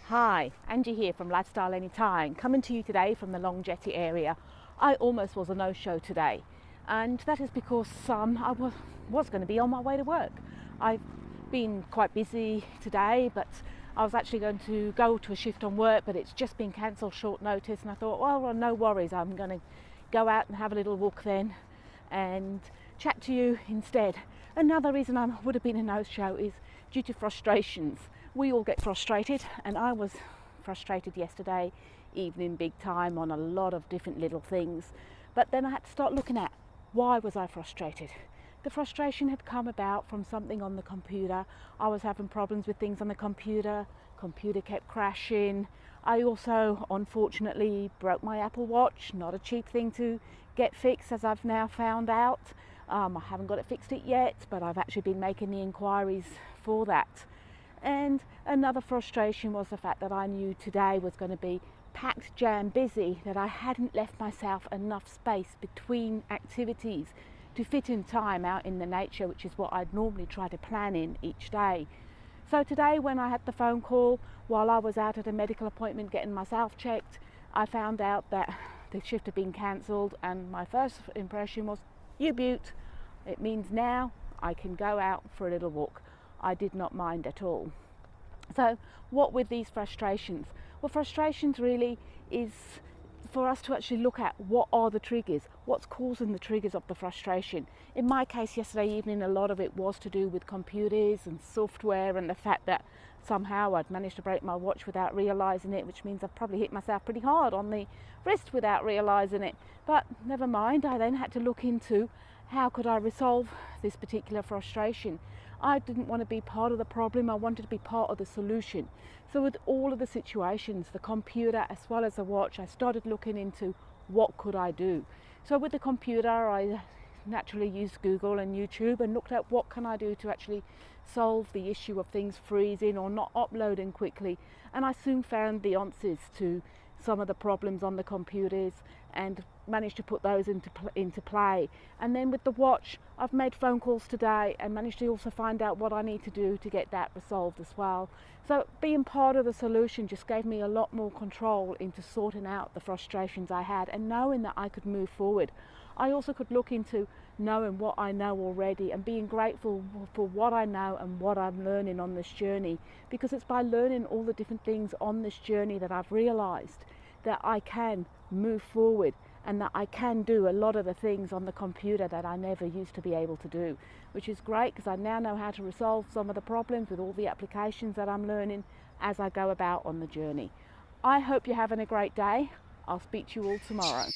Hi, Angie here from Lifestyle Anytime, coming to you today from the Long Jetty area. I almost was a no-show today, and that is because I was going to be on my way to work. I've been quite busy today, but I was actually going to go to a shift on work, but it's just been cancelled short notice, and I thought, well, no worries, I'm going to go out and have a little walk then and chat to you instead. Another reason I would have been a no-show is due to frustrations. We all get frustrated, and I was frustrated yesterday evening big time on a lot of different little things. But then I had to start looking at why was I frustrated. The frustration had come about from something on the computer. I was having problems with things on the computer kept crashing. I also unfortunately broke my Apple Watch, not a cheap thing to get fixed, as I've now found out. I haven't got it fixed yet, but I've actually been making the inquiries for that. And another frustration was the fact that I knew today was going to be packed, jam busy, that I hadn't left myself enough space between activities to fit in time out in the nature, which is what I'd normally try to plan in each day. So today, when I had the phone call while I was out at a medical appointment getting myself checked, I found out that the shift had been cancelled, and my first impression was, you beaut, it means now I can go out for a little walk. I did not mind at all. So what with these frustrations? Well, frustrations really is for us to actually look at what are the triggers, what's causing the triggers of the frustration. In my case yesterday evening, a lot of it was to do with computers and software, and the fact that somehow I'd managed to break my watch without realising it, which means I've probably hit myself pretty hard on the wrist without realising it. But never mind, I then had to look into how could I resolve this particular frustration. I didn't want to be part of the problem, I wanted to be part of the solution. So with all of the situations, the computer as well as the watch, I started looking into what could I do. So with the computer, I naturally used Google and YouTube and looked at what can I do to actually solve the issue of things freezing or not uploading quickly. And I soon found the answers to some of the problems on the computers and managed to put those into play. And then with the watch, I've made phone calls today and managed to also find out what I need to do to get that resolved as well. So being part of the solution just gave me a lot more control into sorting out the frustrations I had and knowing that I could move forward. I also could look into knowing what I know already and being grateful for what I know and what I'm learning on this journey, because it's by learning all the different things on this journey that I've realized that I can move forward and that I can do a lot of the things on the computer that I never used to be able to do, which is great because I now know how to resolve some of the problems with all the applications that I'm learning as I go about on the journey. I hope you're having a great day. I'll speak to you all tomorrow.